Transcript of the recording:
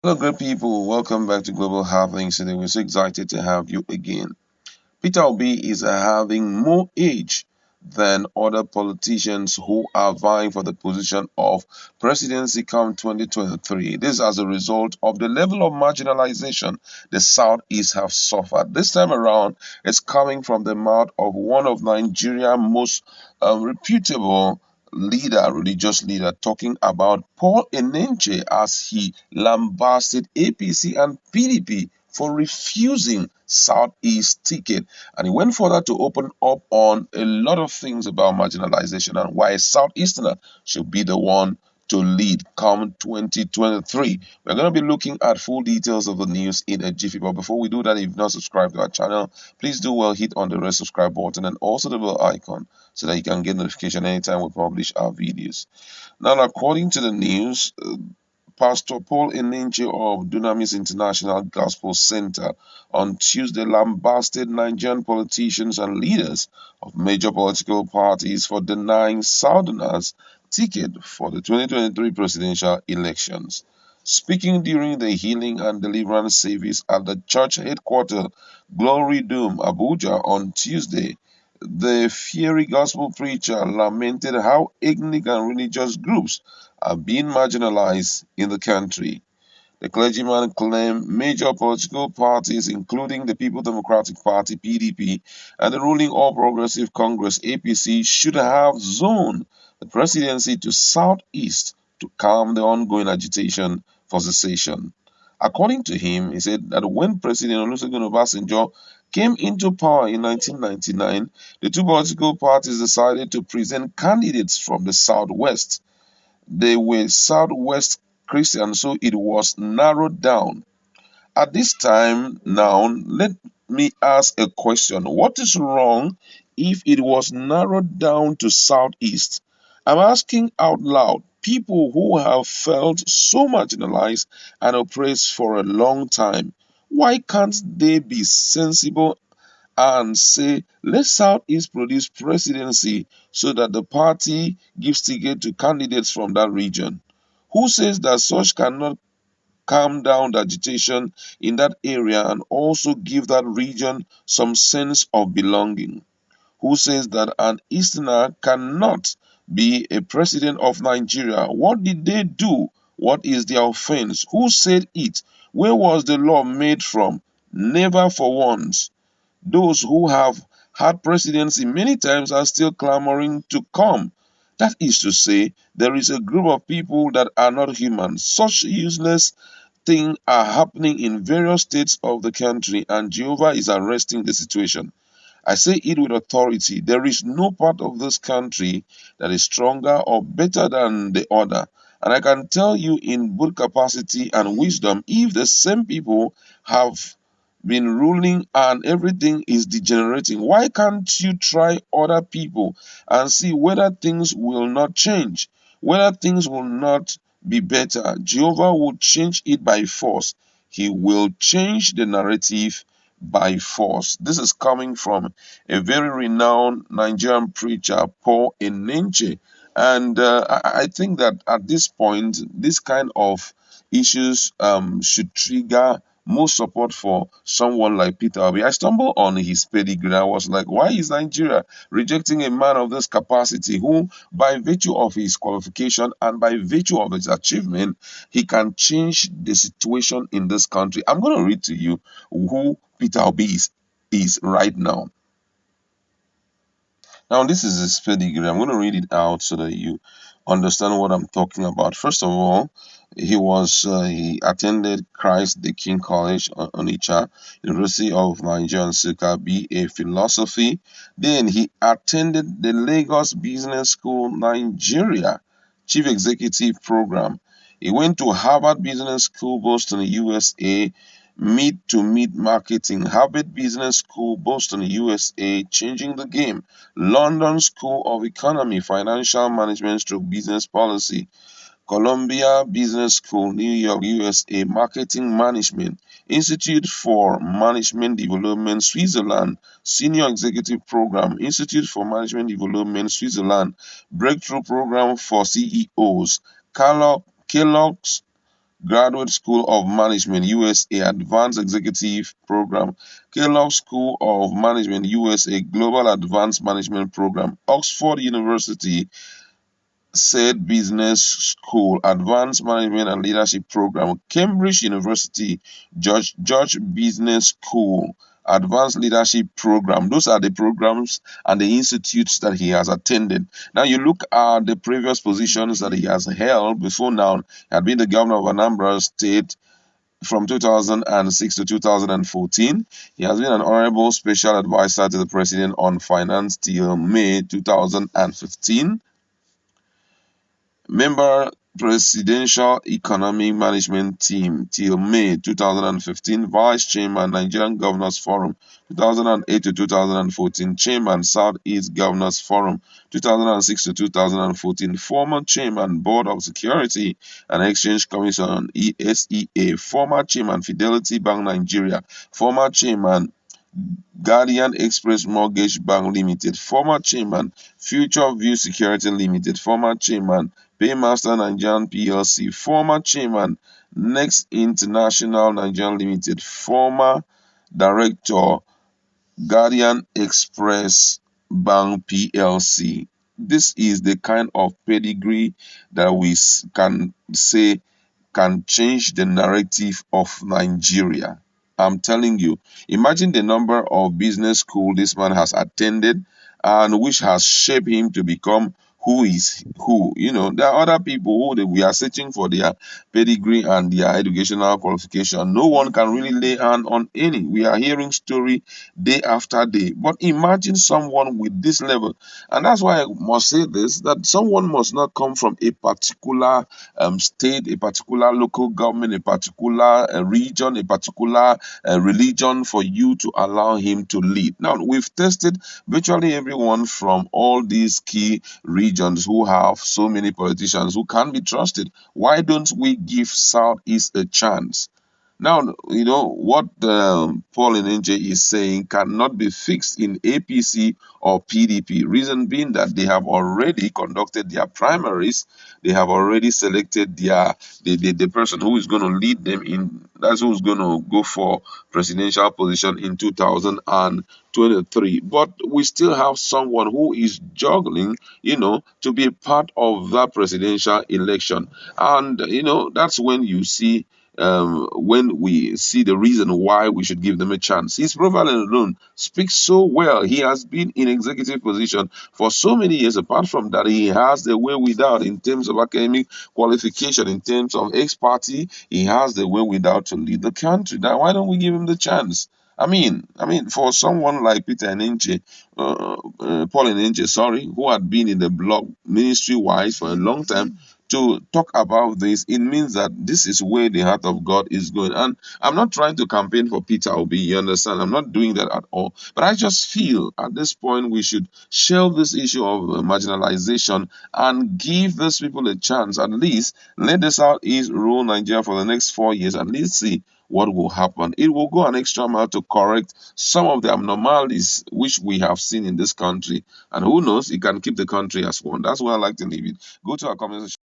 Hello, great people. Welcome back to Global Happenings. Today, we're so excited to have you again. Peter Obi is having more age than other politicians who are vying for the position of presidency come 2023. This as a result of the level of marginalization the Southeast have suffered. This time around, it's coming from the mouth of one of Nigeria's most reputable religious leader, talking about Paul Enenche as he lambasted APC and PDP for refusing Southeast ticket. And he went further to open up on a lot of things about marginalization and why a Southeasterner should be the one to lead come 2023. We're going to be looking at full details of the news in a jiffy. But before we do that, if you've not subscribed to our channel, please do well hit on the red subscribe button and also the bell icon so that you can get notification anytime we publish our videos. Now, according to the news, Pastor Paul Enenche of Dunamis International Gospel Center on Tuesday lambasted Nigerian politicians and leaders of major political parties for denying Southerners ticket for the 2023 presidential elections. Speaking during the healing and deliverance service at the church headquarters, Glory Dome, Abuja, on Tuesday, the fiery gospel preacher lamented how ethnic and religious groups are being marginalized in the country. The clergyman claimed major political parties, including the People Democratic Party (PDP) and the ruling All Progressive Congress (APC), should have zoned the presidency to Southeast to calm the ongoing agitation for secession. According to him, he said that when President Olusegun Obasanjo came into power in 1999, the two political parties decided to present candidates from the Southwest. They were Southwest Christians, so it was narrowed down. At this time now, let me ask a question. What is wrong if it was narrowed down to Southeast? I'm asking out loud. People who have felt so marginalized and oppressed for a long time, why can't they be sensible and say, let Southeast produce presidency so that the party gives ticket to candidates from that region? Who says that such cannot calm down the agitation in that area and also give that region some sense of belonging? Who says that an Easterner cannot be a president of Nigeria? What did they do? What is their offense? Who said it? Where was the law made from? Never for once. Those who have had presidency many times are still clamoring to come. That is to say, there is a group of people that are not human. Such useless things are happening in various states of the country, and Jehovah is arresting the situation. I say it with authority. There is no part of this country that is stronger or better than the other. And I can tell you in both capacity and wisdom, if the same people have been ruling and everything is degenerating, why can't you try other people and see whether things will not change, whether things will not be better? Jehovah will change it by force. He will change the narrative by force. This is coming from a very renowned Nigerian preacher, Paul Enenche. And I think that at this point, this kind of issues should trigger more support for someone like Peter Obi. I stumbled on his pedigree. I was like, why is Nigeria rejecting a man of this capacity who, by virtue of his qualification and by virtue of his achievement, he can change the situation in this country? I'm going to read to you who Peter Obi is right now. Now, this is his pedigree. I'm going to read it out so that you understand what I'm talking about. First of all, he attended Christ the King College, Onitsha, University of Nigeria, Nsukka, BA Philosophy. Then he attended the Lagos Business School, Nigeria, Chief Executive Program. He went to Harvard Business School, Boston, USA, Meet to Meet Marketing, Harvard Business School, Boston, USA, Changing the Game, London School of Economy, Financial Management stroke Business Policy, Columbia Business School, New York, USA, Marketing Management, Institute for Management Development, Switzerland, Senior Executive Program, Institute for Management Development, Switzerland, Breakthrough Program for CEOs, Kellogg's Graduate School of Management, USA, Advanced Executive Program, Kellogg School of Management, USA, Global Advanced Management Program, Oxford University, said Business School, Advanced Management and Leadership Program, Cambridge University, George Business School, Advanced Leadership Program. Those are the programs and the institutes that he has attended. Now you look at the previous positions that he has held before now. He had been the governor of Anambra State from 2006 to 2014. He has been an honorable special advisor to the president on finance till May 2015. Member Presidential Economic Management Team till May 2015, Vice Chairman Nigerian Governors Forum 2008 to 2014, Chairman Southeast Governors Forum 2006 to 2014, former Chairman Board of Security and Exchange Commission ESEA, former Chairman Fidelity Bank Nigeria, former Chairman Guardian Express Mortgage Bank Limited, former Chairman Future View Security Limited, former Chairman Paymaster Nigerian PLC, former Chairman Next International Nigerian Limited, former Director Guardian Express Bank PLC. This is the kind of pedigree that we can say can change the narrative of Nigeria. I'm telling you, imagine the number of business school this man has attended and which has shaped him to become who is who. You know, there are other people who we are searching for their pedigree and their educational qualification. No one can really lay hand on any. We are hearing story day after day. But imagine someone with this level. And that's why I must say this, that someone must not come from a particular state, a particular local government, a particular region, a particular religion for you to allow him to lead. Now, we've tested virtually everyone from all these key regions who have so many politicians who can be trusted. Why don't we give Southeast a chance? Now, you know, what Paul Enenche is saying cannot be fixed in APC or PDP. Reason being that they have already conducted their primaries. They have already selected the person who is going to lead them in. That's who's going to go for presidential position in 2023. But we still have someone who is juggling, you know, to be a part of that presidential election. And, you know, that's when we see the reason why we should give them a chance. His profile alone speaks so well. He has been in executive position for so many years. Apart from that, he has the way without in terms of academic qualification, in terms of ex-party, he has the way without to lead the country. Now, why don't we give him the chance? I mean, for someone like Peter Enenche, Paul Enenche, sorry, who had been in the bloc ministry-wise for a long time, to talk about this, it means that this is where the heart of God is going. And I'm not trying to campaign for Peter Obi, you understand? I'm not doing that at all. But I just feel at this point we should shelve this issue of marginalization and give these people a chance. At least let the Southeast rule Nigeria for the next 4 years. At least see what will happen. It will go an extra mile to correct some of the abnormalities which we have seen in this country. And who knows, it can keep the country as one. That's where I like to leave it. Go to our comment section.